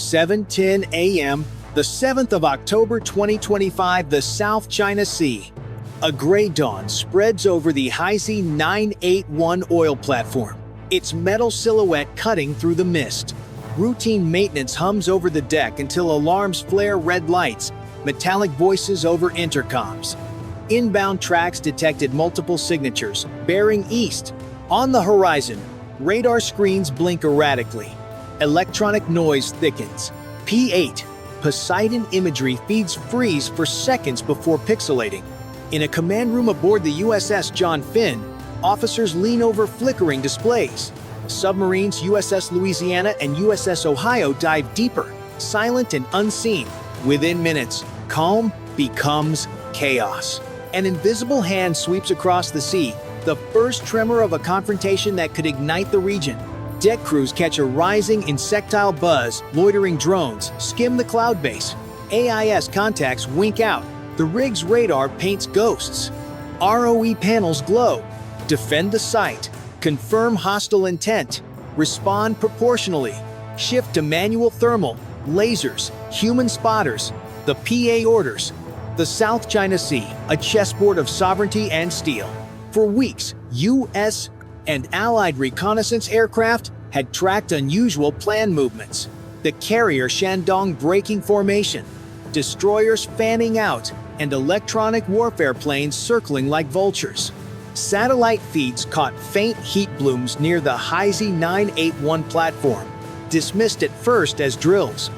7:10 a.m., the 7th of October 2025, the South China Sea. A gray dawn spreads over the Haisi 981 oil platform, its metal silhouette cutting through the mist. Routine maintenance hums over the deck until alarms flare red lights, metallic voices over intercoms. Inbound tracks detected multiple signatures, bearing east. On the horizon, radar screens blink erratically. Electronic noise thickens. P8. Poseidon imagery feeds freeze for seconds before pixelating. In a command room aboard the USS John Finn, officers lean over flickering displays. Submarines USS Louisiana and USS Ohio dive deeper, silent and unseen. Within minutes, calm becomes chaos. An invisible hand sweeps across the sea, the first tremor of a confrontation that could ignite the region. Deck crews catch a rising insectile buzz, loitering drones skim the cloud base. AIS contacts wink out, the rig's radar paints ghosts. ROE panels glow. Defend the site, confirm hostile intent, respond proportionally, shift to manual thermal, lasers, human spotters, the PA orders. The South China Sea, a chessboard of sovereignty and steel. For weeks, U.S. and Allied reconnaissance aircraft had tracked unusual plan movements. The carrier Shandong breaking formation, destroyers fanning out, and electronic warfare planes circling like vultures. Satellite feeds caught faint heat blooms near the Haisi 981 platform, dismissed at first as drills.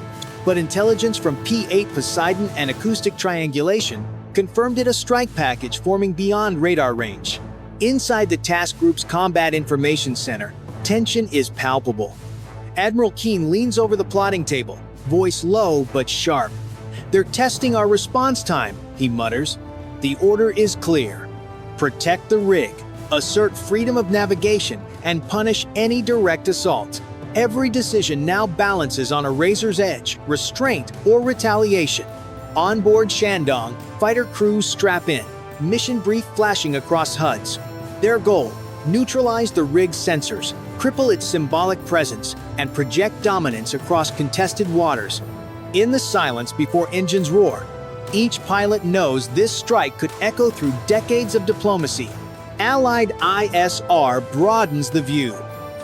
But intelligence from P8 Poseidon and acoustic triangulation confirmed it a strike package forming beyond radar range. Inside the task group's Combat Information Center, tension is palpable. Admiral Keane leans over the plotting table, voice low but sharp. "They're testing our response time," he mutters. "The order is clear. Protect the rig, assert freedom of navigation, and punish any direct assault." Every decision now balances on a razor's edge, restraint or retaliation. On board Shandong, fighter crews strap in, mission brief flashing across HUDs. Their goal: neutralize the rig's sensors, cripple its symbolic presence, and project dominance across contested waters. In the silence before engines roar, each pilot knows this strike could echo through decades of diplomacy. Allied ISR broadens the view.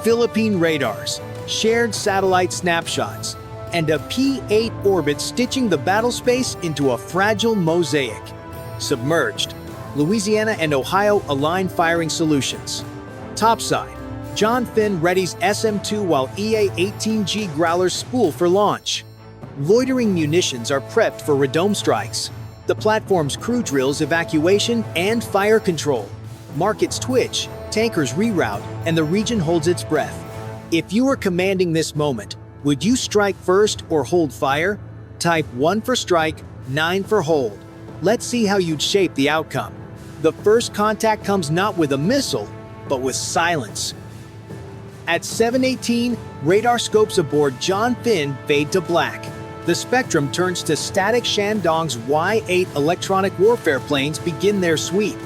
Philippine radars, shared satellite snapshots, and a P8 orbit stitching the battle space into a fragile mosaic. Submerged, Louisiana and Ohio align firing solutions. Topside, John Finn readies SM-2 while EA-18G Growlers spool for launch. Loitering munitions are prepped for radome strikes. The platform's crew drills evacuation and fire control. Markets twitch, tankers reroute, and the region holds its breath. If you were commanding this moment, would you strike first or hold fire? Type 1 for strike, 9 for hold. Let's see how you'd shape the outcome. The first contact comes not with a missile, but with silence. At 7:18, radar scopes aboard John Finn fade to black. The spectrum turns to static. Shandong's Y-8 electronic warfare planes begin their sweep.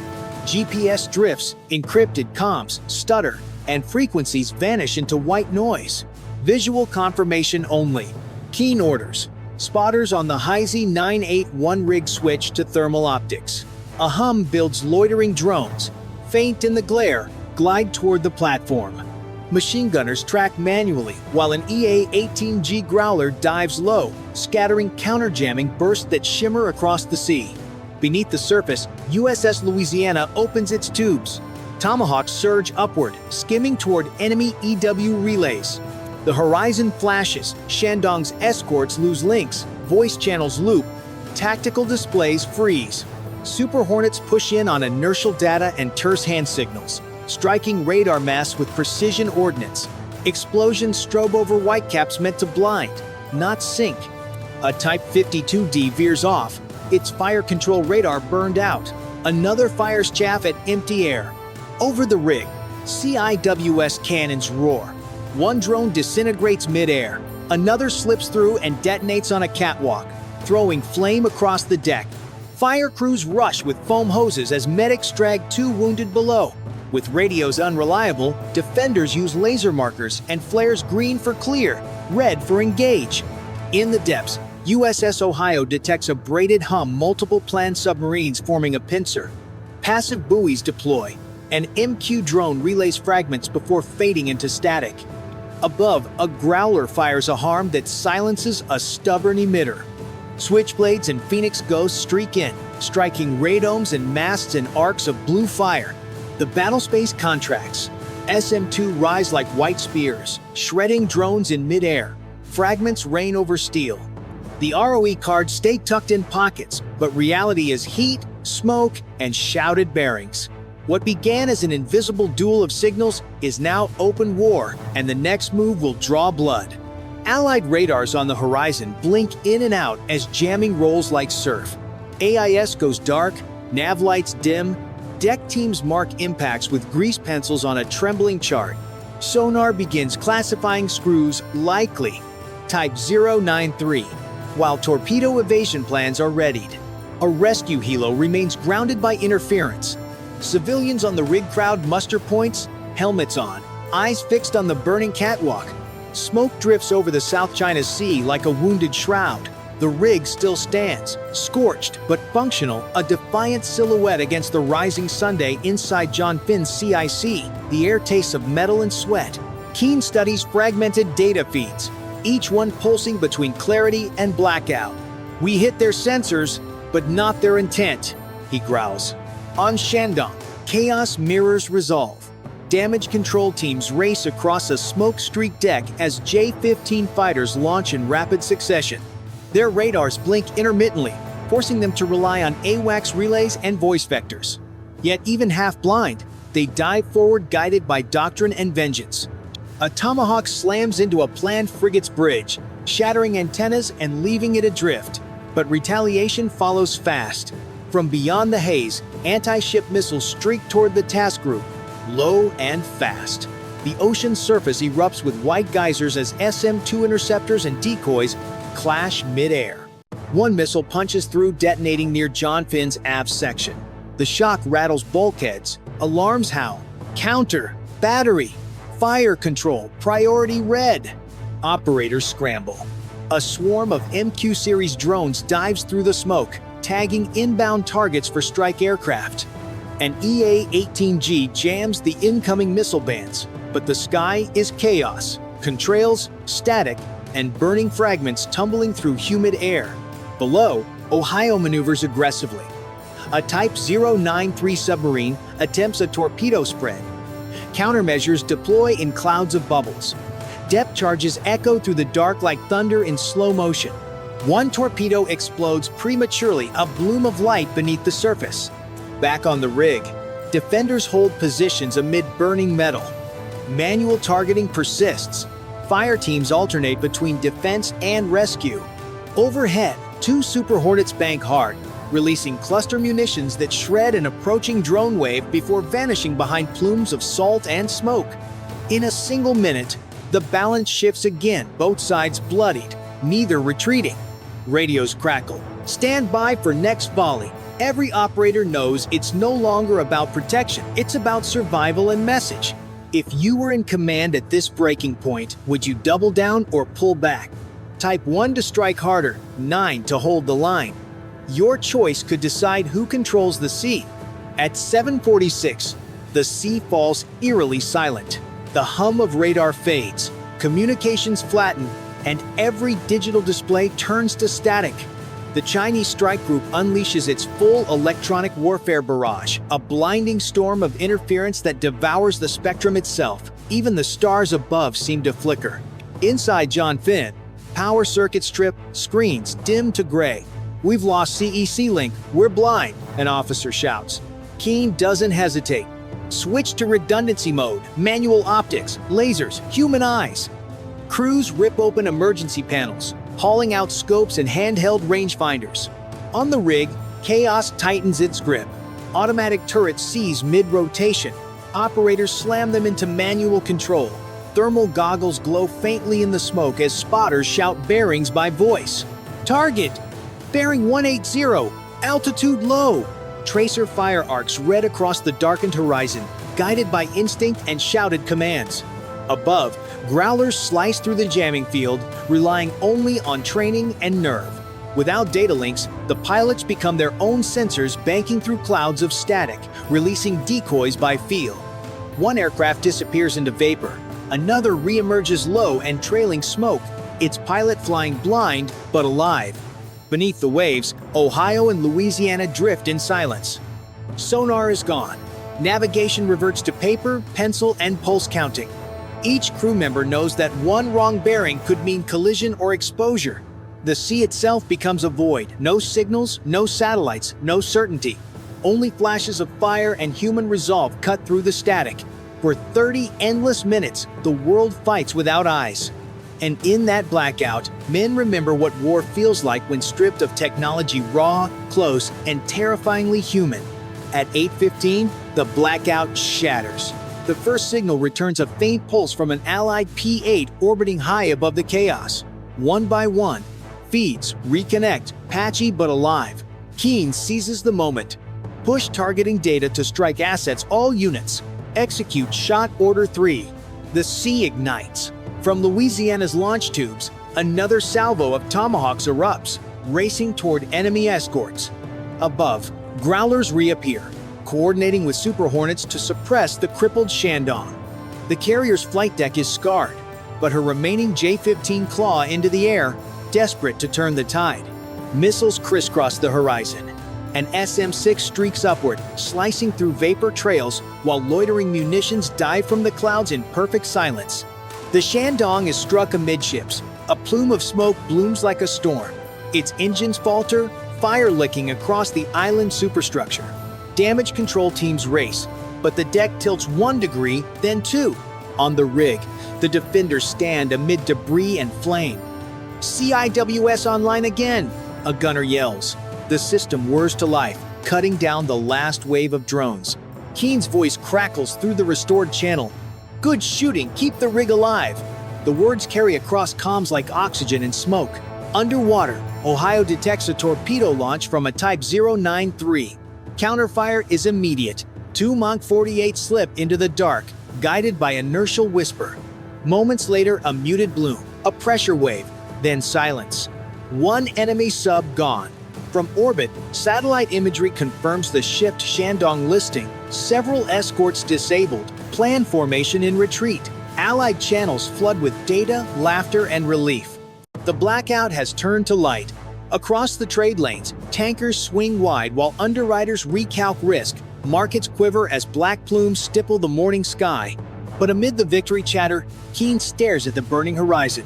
GPS drifts, encrypted comms stutter, and frequencies vanish into white noise. Visual confirmation only. Keen orders. Spotters on the Haisi 981 rig switch to thermal optics. A hum builds loitering drones. Faint in the glare, glide toward the platform. Machine gunners track manually, while an EA-18G Growler dives low, scattering counter-jamming bursts that shimmer across the sea. Beneath the surface, USS Louisiana opens its tubes. Tomahawks surge upward, skimming toward enemy EW relays. The horizon flashes, Shandong's escorts lose links, voice channels loop, tactical displays freeze. Super Hornets push in on inertial data and terse hand signals, striking radar masts with precision ordnance. Explosions strobe over whitecaps meant to blind, not sink. A Type 52D veers off, its fire control radar burned out. Another fires chaff at empty air. Over the rig, CIWS cannons roar. One drone disintegrates mid-air. Another slips through and detonates on a catwalk, throwing flame across the deck. Fire crews rush with foam hoses as medics drag 2 wounded below. With radios unreliable, defenders use laser markers and flares green for clear, red for engage. In the depths, USS Ohio detects a braided hum, multiple planned submarines forming a pincer. Passive buoys deploy. An MQ drone relays fragments before fading into static. Above, a growler fires a harm that silences a stubborn emitter. Switchblades and Phoenix Ghosts streak in, striking radomes and masts in arcs of blue fire. The battlespace contracts. SM-2 rise like white spears, shredding drones in midair. Fragments rain over steel. The ROE cards stay tucked in pockets, but reality is heat, smoke, and shouted bearings. What began as an invisible duel of signals is now open war, and the next move will draw blood. Allied radars on the horizon blink in and out as jamming rolls like surf. AIS goes dark, nav lights dim, deck teams mark impacts with grease pencils on a trembling chart. Sonar begins classifying screws likely, type 093, while torpedo evasion plans are readied. A rescue helo remains grounded by interference. Civilians on the rig crowd muster points, helmets on, eyes fixed on the burning catwalk. Smoke drifts over the South China Sea like a wounded shroud. The rig still stands, scorched but functional, a defiant silhouette against the rising Sunday inside John Finn's CIC. The air tastes of metal and sweat. Keen studies fragmented data feeds, each one pulsing between clarity and blackout. We hit their sensors, but not their intent, he growls. On Shandong, chaos mirrors resolve. Damage control teams race across a smoke-streaked deck as J-15 fighters launch in rapid succession. Their radars blink intermittently, forcing them to rely on AWACS relays and voice vectors. Yet even half-blind, they dive forward guided by doctrine and vengeance. A Tomahawk slams into a planned frigate's bridge, shattering antennas and leaving it adrift. But retaliation follows fast. From beyond the haze, anti-ship missiles streak toward the task group, low and fast. The ocean surface erupts with white geysers as SM-2 interceptors and decoys clash mid-air. One missile punches through, detonating near John Finn's aft section. The shock rattles bulkheads, alarms howl, counter, battery, fire control, priority red. Operators scramble. A swarm of MQ series drones dives through the smoke, tagging inbound targets for strike aircraft. An EA-18G jams the incoming missile bands, but the sky is chaos, contrails, static, and burning fragments tumbling through humid air. Below, Ohio maneuvers aggressively. A Type 093 submarine attempts a torpedo spread. Countermeasures deploy in clouds of bubbles. Depth charges echo through the dark like thunder in slow motion. One torpedo explodes prematurely, a bloom of light beneath the surface. Back on the rig, defenders hold positions amid burning metal. Manual targeting persists. Fire teams alternate between defense and rescue. Overhead, two Super Hornets bank hard, releasing cluster munitions that shred an approaching drone wave before vanishing behind plumes of salt and smoke. In a single minute, the balance shifts again, both sides bloodied, neither retreating. Radios crackle. Stand by for next volley. Every operator knows it's no longer about protection, it's about survival and message. If you were in command at this breaking point, would you double down or pull back? Type 1 to strike harder, 9 to hold the line. Your choice could decide who controls the sea. At 7:46, the sea falls eerily silent. The hum of radar fades, communications flatten, and every digital display turns to static. The Chinese strike group unleashes its full electronic warfare barrage, a blinding storm of interference that devours the spectrum itself. Even the stars above seem to flicker. Inside John Finn, power circuits trip, screens dim to gray. "We've lost CEC link, we're blind," an officer shouts. Keen doesn't hesitate. Switch to redundancy mode, manual optics, lasers, human eyes. Crews rip open emergency panels, hauling out scopes and handheld rangefinders. On the rig, chaos tightens its grip. Automatic turrets seize mid-rotation. Operators slam them into manual control. Thermal goggles glow faintly in the smoke as spotters shout bearings by voice. Target! Bearing 180, altitude low. Tracer fire arcs red across the darkened horizon, guided by instinct and shouted commands. Above, growlers slice through the jamming field, relying only on training and nerve. Without data links, the pilots become their own sensors, banking through clouds of static, releasing decoys by feel. One aircraft disappears into vapor, another reemerges low and trailing smoke, its pilot flying blind but alive. Beneath the waves, Ohio and Louisiana drift in silence. Sonar is gone. Navigation reverts to paper, pencil, and pulse counting. Each crew member knows that one wrong bearing could mean collision or exposure. The sea itself becomes a void. No signals, no satellites, no certainty. Only flashes of fire and human resolve cut through the static. For 30 endless minutes, the world fights without eyes. And in that blackout, men remember what war feels like when stripped of technology, raw, close, and terrifyingly human. At 8:15, the blackout shatters. The first signal returns a faint pulse from an Allied P-8 orbiting high above the chaos. One by one, feeds reconnect, patchy but alive. Keane seizes the moment. Push targeting data to strike assets, all units. Execute Shot Order 3. The sea ignites. From Louisiana's launch tubes, another salvo of Tomahawks erupts, racing toward enemy escorts. Above, growlers reappear, coordinating with Super Hornets to suppress the crippled Shandong. The carrier's flight deck is scarred, but her remaining J-15 claw into the air, desperate to turn the tide. Missiles crisscross the horizon. An SM-6 streaks upward, slicing through vapor trails, while loitering munitions dive from the clouds in perfect silence. The Shandong is struck amidships. A plume of smoke blooms like a storm. Its engines falter, fire licking across the island superstructure. Damage control teams race, but the deck tilts 1 degree, then 2. On the rig, the defenders stand amid debris and flame. CIWS online again, a gunner yells. The system whirs to life, cutting down the last wave of drones. Keane's voice crackles through the restored channel. Good shooting, keep the rig alive. The words carry across comms like oxygen and smoke. Underwater, Ohio detects a torpedo launch from a Type 093. Counterfire is immediate. 2 Mach 48 slip into the dark, guided by inertial whisper. Moments later, a muted bloom, a pressure wave, then silence. One enemy sub gone. From orbit, satellite imagery confirms the shipped Shandong listing, several escorts disabled, plan formation in retreat. Allied channels flood with data, laughter, and relief. The blackout has turned to light. Across the trade lanes, tankers swing wide while underwriters recalc risk. Markets quiver as black plumes stipple the morning sky. But amid the victory chatter, Keane stares at the burning horizon.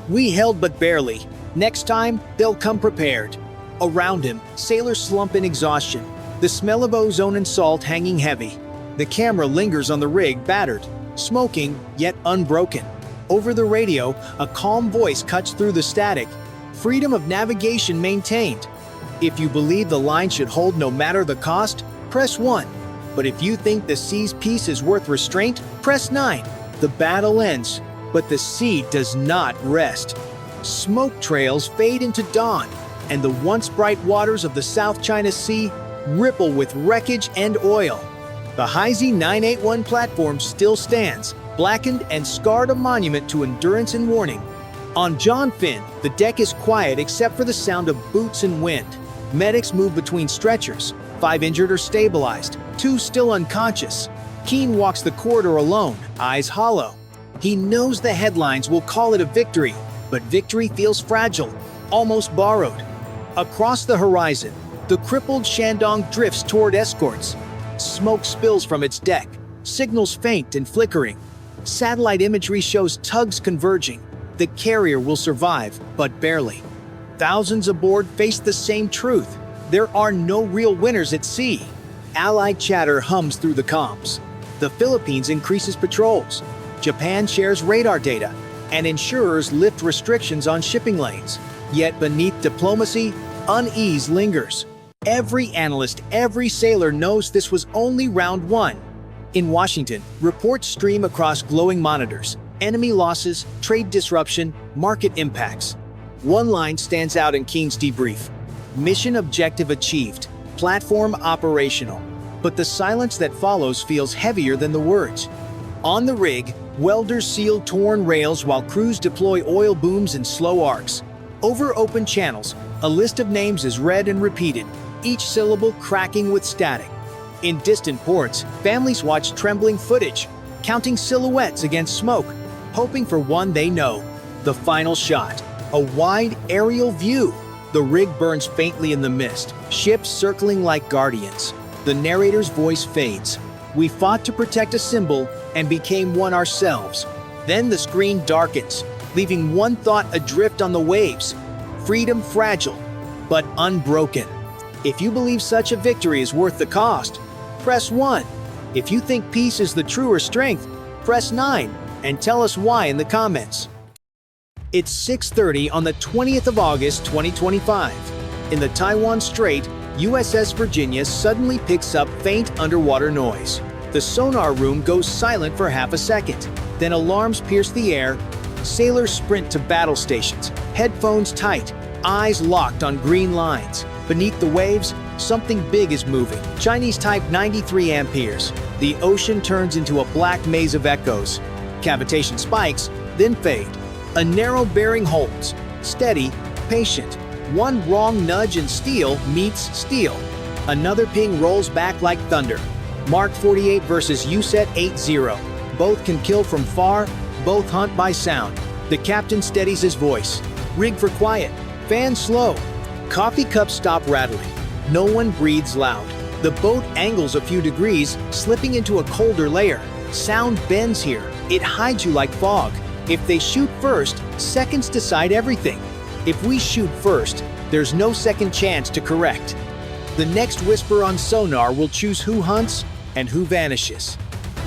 We held but barely. Next time, they'll come prepared. Around him, sailors slump in exhaustion, the smell of ozone and salt hanging heavy. The camera lingers on the rig, battered, smoking, yet unbroken. Over the radio, a calm voice cuts through the static. Freedom of navigation maintained. If you believe the line should hold no matter the cost, press 1. But if you think the sea's peace is worth restraint, press 9. The battle ends, but the sea does not rest. Smoke trails fade into dawn, and the once bright waters of the South China Sea ripple with wreckage and oil. The Heisey 981 platform still stands, blackened and scarred, a monument to endurance and warning. On John Finn, the deck is quiet except for the sound of boots and wind. Medics move between stretchers, 5 injured or stabilized, 2 still unconscious. Keane walks the corridor alone, eyes hollow. He knows the headlines will call it a victory, but victory feels fragile, almost borrowed. Across the horizon, the crippled Shandong drifts toward escorts. Smoke spills from its deck, signals faint and flickering. Satellite imagery shows tugs converging. The carrier will survive, but barely. Thousands aboard face the same truth. There are no real winners at sea. Allied chatter hums through the comms. The Philippines increases patrols. Japan shares radar data, and insurers lift restrictions on shipping lanes. Yet beneath diplomacy, unease lingers. Every analyst, every sailor knows this was only round 1. In Washington, reports stream across glowing monitors. Enemy losses, trade disruption, market impacts. One line stands out in Keane's debrief. Mission objective achieved. Platform operational. But the silence that follows feels heavier than the words. On the rig, Welders seal torn rails while crews deploy oil booms and slow arcs. Over open channels, a list of names is read and repeated, each syllable cracking with static. In distant ports, families watch trembling footage, counting silhouettes against smoke, hoping for one they know. The final shot. A wide aerial view. The rig burns faintly in the mist, ships circling like guardians. The narrator's voice fades. We fought to protect a symbol and became one ourselves. Then the screen darkens, leaving one thought adrift on the waves. Freedom fragile, but unbroken. If you believe such a victory is worth the cost, press 1. If you think peace is the truer strength, press 9, and tell us why in the comments. It's 6:30 on the 20th of August 2025. In the Taiwan Strait, USS Virginia suddenly picks up faint underwater noise. The sonar room goes silent for half a second. Then alarms pierce the air. Sailors sprint to battle stations, headphones tight, eyes locked on green lines. Beneath the waves, something big is moving. Chinese Type 93 amperes. The ocean turns into a black maze of echoes. Cavitation spikes, then fade. A narrow bearing holds, steady, patient. One wrong nudge and steel meets steel. Another ping rolls back like thunder. Mark 48 versus USET 80. Both can kill from far, both hunt by sound. The captain steadies his voice. Rig for quiet, fan slow. Coffee cups stop rattling. No one breathes loud. The boat angles a few degrees, slipping into a colder layer. Sound bends here. It hides you like fog. If they shoot first, seconds decide everything. If we shoot first, there's no second chance to correct. The next whisper on sonar will choose who hunts and who vanishes.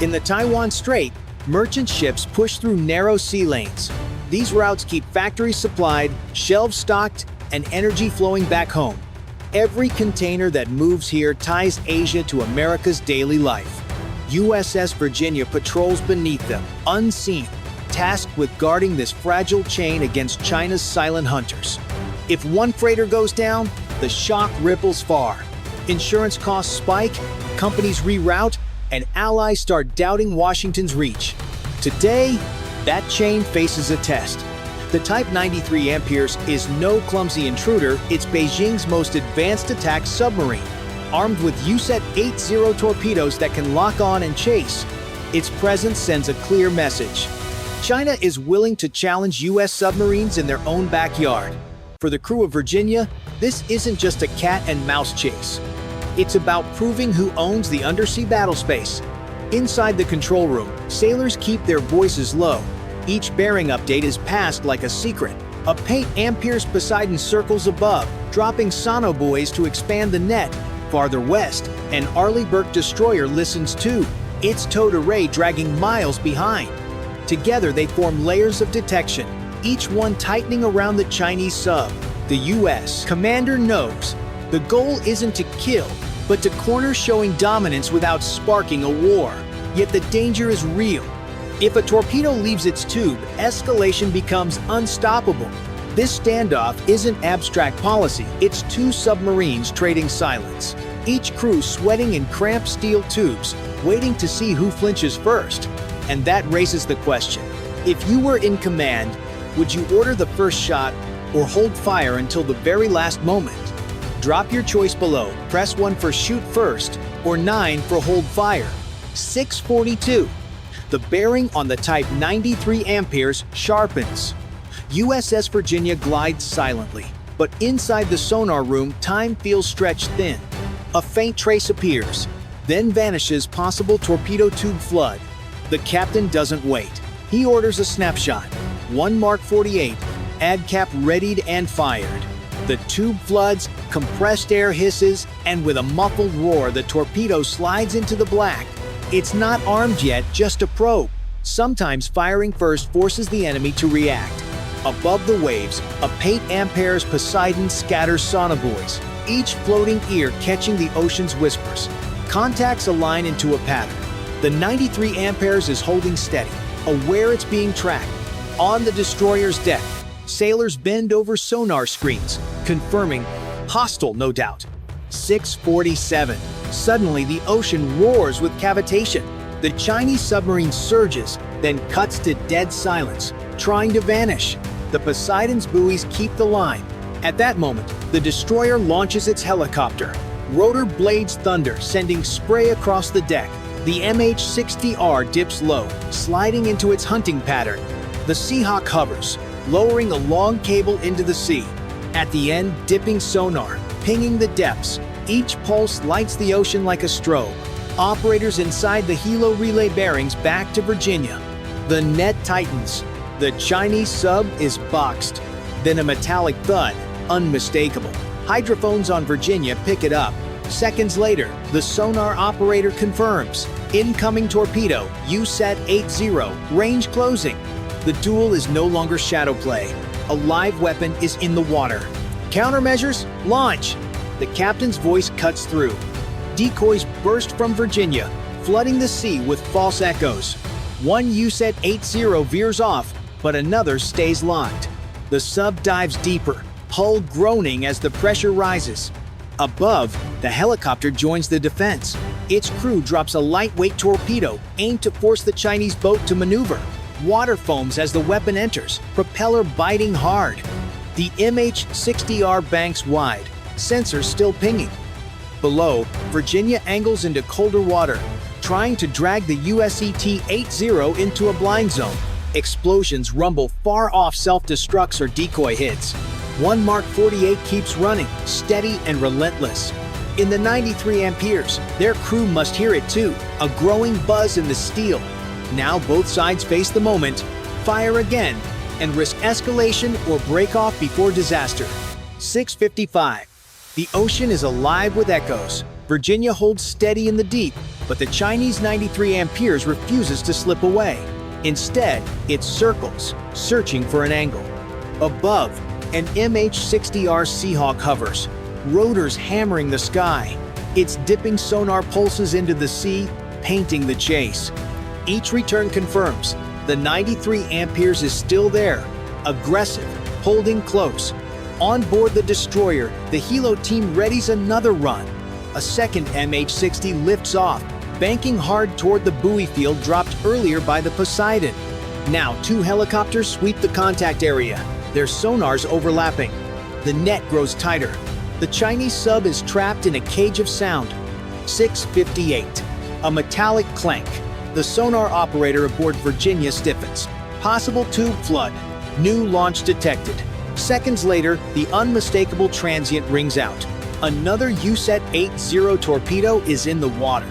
In the Taiwan Strait, merchant ships push through narrow sea lanes. These routes keep factories supplied, shelves stocked, and energy flowing back home. Every container that moves here ties Asia to America's daily life. USS Virginia patrols beneath them, unseen, tasked with guarding this fragile chain against China's silent hunters. If one freighter goes down, the shock ripples far. Insurance costs spike, companies reroute, and allies start doubting Washington's reach. Today, that chain faces a test. The Type 93 amperes is no clumsy intruder, it's Beijing's most advanced attack submarine, armed with USET 80 torpedoes that can lock on and chase. Its presence sends a clear message. China is willing to challenge U.S. submarines in their own backyard. For the crew of Virginia, this isn't just a cat and mouse chase. It's about proving who owns the undersea battle space. Inside the control room, sailors keep their voices low. Each bearing update is passed like a secret. A paint amperes Poseidon circles above, dropping sonobuoys to expand the net. Farther west, an Arleigh destroyer listens too, its towed array dragging miles behind. Together they form layers of detection, each one tightening around the Chinese sub. The U.S. commander knows the goal isn't to kill, but to corner, showing dominance without sparking a war. Yet the danger is real. If a torpedo leaves its tube, escalation becomes unstoppable. This standoff isn't abstract policy, it's two submarines trading silence. Each crew sweating in cramped steel tubes, waiting to see who flinches first. And that raises the question, if you were in command, would you order the first shot or hold fire until the very last moment? Drop your choice below, press 1 for shoot first, or 9 for hold fire. 6:42. The bearing on the Type 93 amperes sharpens. USS Virginia glides silently, but inside the sonar room, time feels stretched thin. A faint trace appears, then vanishes, possible torpedo tube flood. The captain doesn't wait. He orders a snapshot. One Mark 48, ad cap readied and fired. The tube floods, compressed air hisses, and with a muffled roar, the torpedo slides into the black. It's not armed yet, just a probe. Sometimes firing first forces the enemy to react. Above the waves, a paint amperes Poseidon scatters sonobuoys, each floating ear catching the ocean's whispers. Contacts align into a pattern. The 93 amperes is holding steady, aware it's being tracked. On the destroyer's deck, sailors bend over sonar screens, confirming hostile, no doubt. 6:47. Suddenly, the ocean roars with cavitation. The Chinese submarine surges, then cuts to dead silence, trying to vanish. The Poseidon's buoys keep the line. At that moment, the destroyer launches its helicopter. Rotor blades thunder, sending spray across the deck. The MH-60R dips low, sliding into its hunting pattern. The Seahawk hovers, lowering a long cable into the sea. At the end, dipping sonar, pinging the depths. Each pulse lights the ocean like a strobe. Operators inside the helo relay bearings back to Virginia. The net tightens. The Chinese sub is boxed. Then a metallic thud, unmistakable. Hydrophones on Virginia pick it up. Seconds later, the sonar operator confirms. Incoming torpedo, USET 80, range closing. The duel is no longer shadow play. A live weapon is in the water. Countermeasures, launch! The captain's voice cuts through. Decoys burst from Virginia, flooding the sea with false echoes. One USET 80 veers off, but another stays locked. The sub dives deeper, hull groaning as the pressure rises. Above, the helicopter joins the defense. Its crew drops a lightweight torpedo aimed to force the Chinese boat to maneuver. Water foams as the weapon enters, propeller biting hard. The MH-60R banks wide, sensors still pinging. Below, Virginia angles into colder water, trying to drag the USET-80 into a blind zone. Explosions rumble far off self-destructs or decoy hits. One Mark 48 keeps running, steady and relentless. In the 93 amperes, their crew must hear it too, a growing buzz in the steel. Now both sides face the moment, fire again, and risk escalation or break off before disaster. 6:55. The ocean is alive with echoes. Virginia holds steady in the deep, but the Chinese 93 amperes refuses to slip away. Instead, it circles, searching for an angle. Above, an MH-60R Seahawk hovers, rotors hammering the sky. Its dipping sonar pulses into the sea, painting the chase. Each return confirms the 93 amperes is still there, aggressive, holding close. On board the destroyer, the helo team readies another run. A second MH-60 lifts off, banking hard toward the buoy field dropped earlier by the Poseidon. Now 2 helicopters sweep the contact area, their sonars overlapping. The net grows tighter. The Chinese sub is trapped in a cage of sound. 6:58. A metallic clank. The sonar operator aboard Virginia stiffens. Possible tube flood. New launch detected. Seconds later, the unmistakable transient rings out. Another USET 80 torpedo is in the water.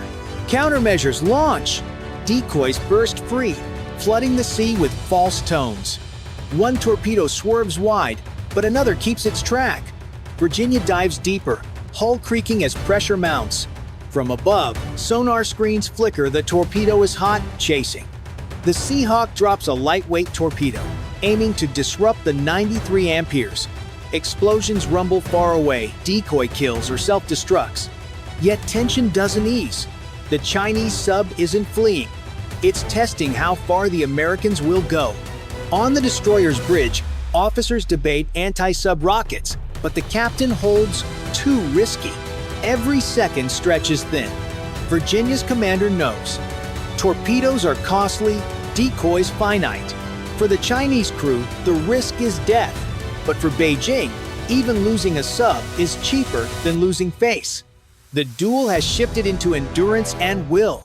Countermeasures launch! Decoys burst free, flooding the sea with false tones. One torpedo swerves wide, but another keeps its track. Virginia dives deeper, hull creaking as pressure mounts. From above, sonar screens flicker, the torpedo is hot, chasing. The Seahawk drops a lightweight torpedo, aiming to disrupt the 93 amperes. Explosions rumble far away, decoy kills or self-destructs. Yet tension doesn't ease. The Chinese sub isn't fleeing. It's testing how far the Americans will go. On the destroyer's bridge, officers debate anti-sub rockets, but the captain holds too risky. Every second stretches thin. Virginia's commander knows. Torpedoes are costly, decoys finite. For the Chinese crew, the risk is death. But for Beijing, even losing a sub is cheaper than losing face. The duel has shifted into endurance and will.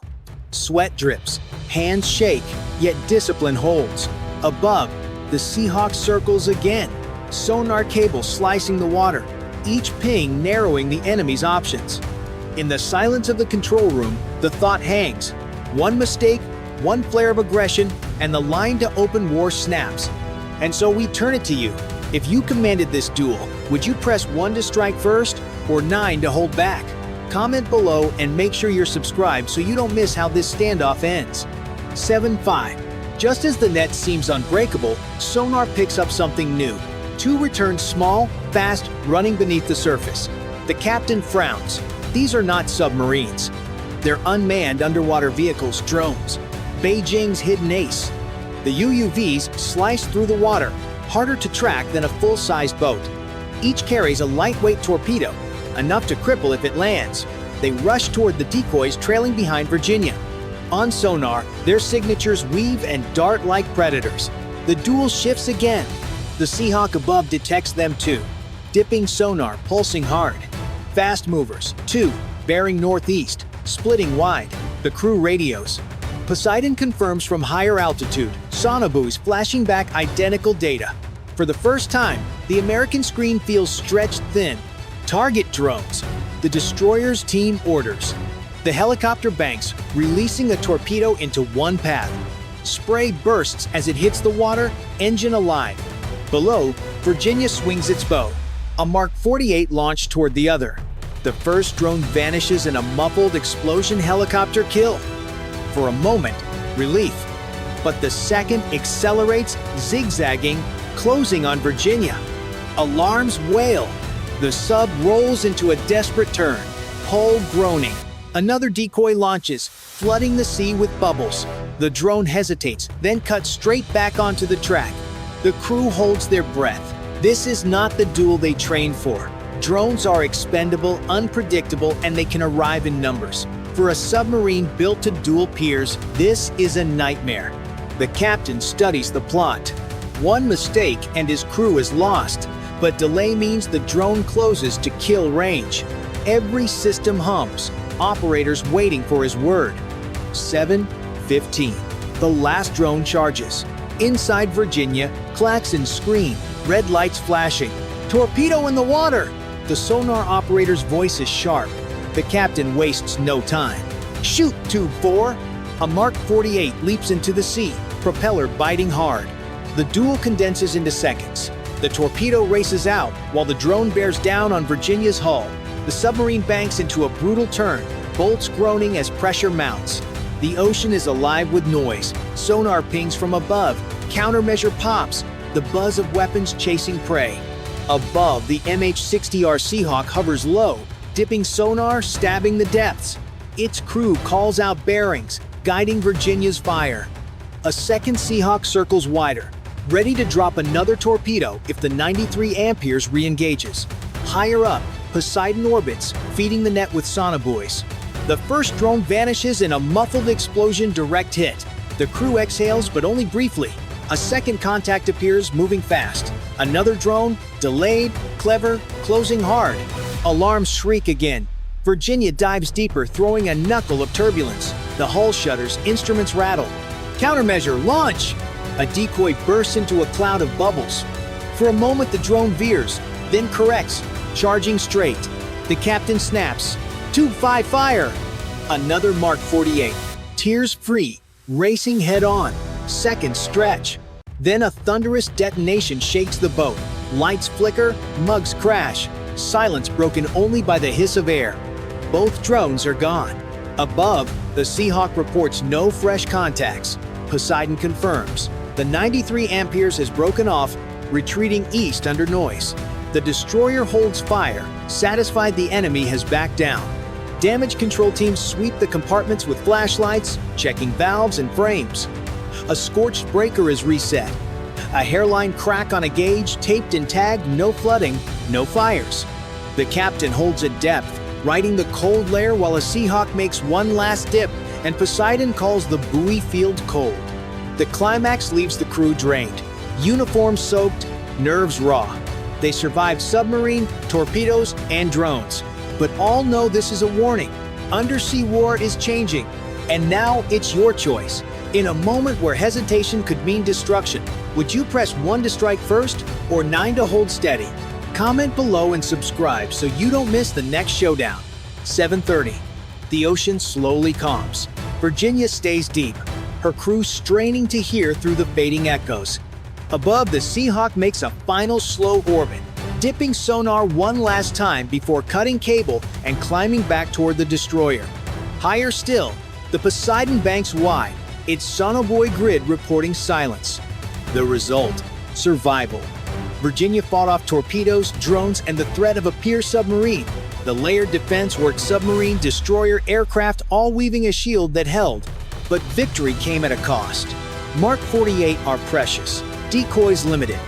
Sweat drips, hands shake, yet discipline holds. Above, the Seahawk circles again, sonar cables slicing the water, each ping narrowing the enemy's options. In the silence of the control room, the thought hangs. One mistake, one flare of aggression, and the line to open war snaps. And so we turn it to you. If you commanded this duel, would you press 1 to strike first or 9 to hold back? Comment below and make sure you're subscribed so you don't miss how this standoff ends. 7-5. Just as the net seems unbreakable, sonar picks up something new. 2 return small, fast, running beneath the surface. The captain frowns. These are not submarines. They're unmanned underwater vehicles, drones. Beijing's hidden ace. The UUVs slice through the water, harder to track than a full-sized boat. Each carries a lightweight torpedo, enough to cripple if it lands. They rush toward the decoys trailing behind Virginia. On sonar, their signatures weave and dart like predators. The duel shifts again. The Seahawk above detects them too. Dipping sonar, pulsing hard. Fast movers, 2, bearing northeast, splitting wide. The crew radios. Poseidon confirms from higher altitude, sonobuoys flashing back identical data. For the first time, the American screen feels stretched thin. Target drones. The destroyer's team orders. The helicopter banks, releasing a torpedo into one path. Spray bursts as it hits the water, engine alive. Below, Virginia swings its bow. A Mark 48 launched toward the other. The first drone vanishes in a muffled explosion helicopter kill. For a moment, relief. But the second accelerates, zigzagging, closing on Virginia. Alarms wail. The sub rolls into a desperate turn, hull groaning. Another decoy launches, flooding the sea with bubbles. The drone hesitates, then cuts straight back onto the track. The crew holds their breath. This is not the duel they trained for. Drones are expendable, unpredictable, and they can arrive in numbers. For a submarine built to duel peers, this is a nightmare. The captain studies the plot. One mistake and his crew is lost, but delay means the drone closes to kill range. Every system hums, operators waiting for his word. 7:15. The last drone charges. Inside Virginia, klaxons scream, red lights flashing. Torpedo in the water! The sonar operator's voice is sharp. The captain wastes no time. Shoot, Tube 4! A Mark 48 leaps into the sea, propeller biting hard. The duel condenses into seconds. The torpedo races out, while the drone bears down on Virginia's hull. The submarine banks into a brutal turn, bolts groaning as pressure mounts. The ocean is alive with noise. Sonar pings from above. Countermeasure pops. The buzz of weapons chasing prey. Above, the MH-60R Seahawk hovers low, dipping sonar, stabbing the depths. Its crew calls out bearings, guiding Virginia's fire. A second Seahawk circles wider, ready to drop another torpedo if the 93 amperes re-engages. Higher up, Poseidon orbits, feeding the net with sonobuoys. The first drone vanishes in a muffled explosion direct hit. The crew exhales, but only briefly. A second contact appears, moving fast. Another drone, delayed, clever, closing hard. Alarms shriek again. Virginia dives deeper, throwing a knuckle of turbulence. The hull shudders, instruments rattle. Countermeasure, launch! A decoy bursts into a cloud of bubbles. For a moment the drone veers, then corrects, charging straight. The captain snaps. Tube 5 fire! Another Mark 48, tears free, racing head-on. Seconds stretch. Then a thunderous detonation shakes the boat. Lights flicker, mugs crash. Silence broken only by the hiss of air. Both drones are gone. Above, the Seahawk reports no fresh contacts. Poseidon confirms. The 93 amperes has broken off, retreating east under noise. The destroyer holds fire, satisfied the enemy has backed down. Damage control teams sweep the compartments with flashlights, checking valves and frames. A scorched breaker is reset. A hairline crack on a gauge, taped and tagged, no flooding, no fires. The captain holds at depth, riding the cold layer while a Seahawk makes one last dip, and Poseidon calls the buoy field cold. The climax leaves the crew drained, uniforms soaked, nerves raw. They survived submarine, torpedoes, and drones. But all know this is a warning. Undersea war is changing, and now it's your choice. In a moment where hesitation could mean destruction, would you press 1 to strike first or 9 to hold steady? Comment below and subscribe so you don't miss the next showdown. 7:30. The ocean slowly calms. Virginia stays deep, her crew straining to hear through the fading echoes. Above, the Seahawk makes a final slow orbit, dipping sonar one last time before cutting cable and climbing back toward the destroyer. Higher still, the Poseidon banks wide, its sonobuoy grid reporting silence. The result, survival. Virginia fought off torpedoes, drones, and the threat of a peer submarine. The layered defense worked submarine, destroyer, aircraft, all weaving a shield that held. But victory came at a cost. Mark 48 are precious, decoys limited.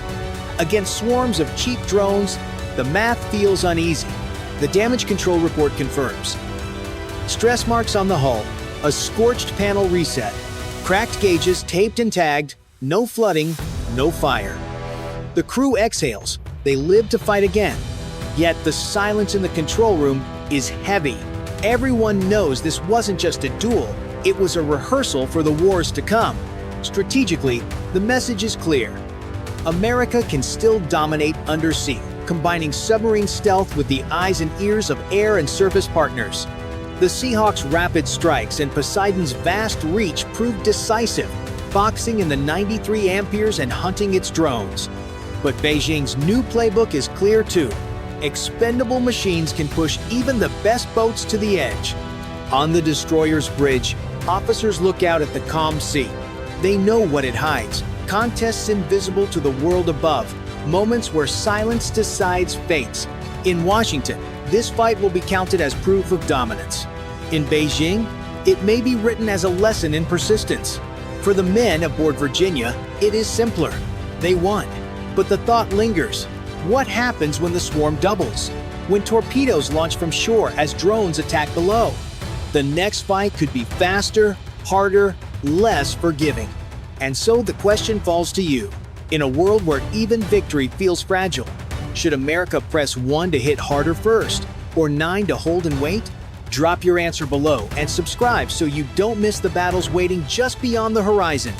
Against swarms of cheap drones, the math feels uneasy. The damage control report confirms. Stress marks on the hull, A scorched panel reset. Cracked gauges taped and tagged. No flooding, no fire. The crew exhales. They live to fight again. Yet the silence in the control room is heavy. Everyone knows this wasn't just a duel, it was a rehearsal for the wars to come. Strategically, the message is clear. America can still dominate undersea, combining submarine stealth with the eyes and ears of air and surface partners. The Seahawk's rapid strikes and Poseidon's vast reach proved decisive, boxing in the 93 amperes and hunting its drones. But Beijing's new playbook is clear too. Expendable machines can push even the best boats to the edge. On the destroyer's bridge, officers look out at the calm sea. They know what it hides. Contests invisible to the world above. Moments where silence decides fates. In Washington, this fight will be counted as proof of dominance. In Beijing, it may be written as a lesson in persistence. For the men aboard Virginia, it is simpler. They won. But the thought lingers. What happens when the swarm doubles? When torpedoes launch from shore as drones attack below? The next fight could be faster, harder, less forgiving. And so the question falls to you. In a world where even victory feels fragile, should America press 1 to hit harder first, or 9 to hold and wait? Drop your answer below and subscribe so you don't miss the battles waiting just beyond the horizon.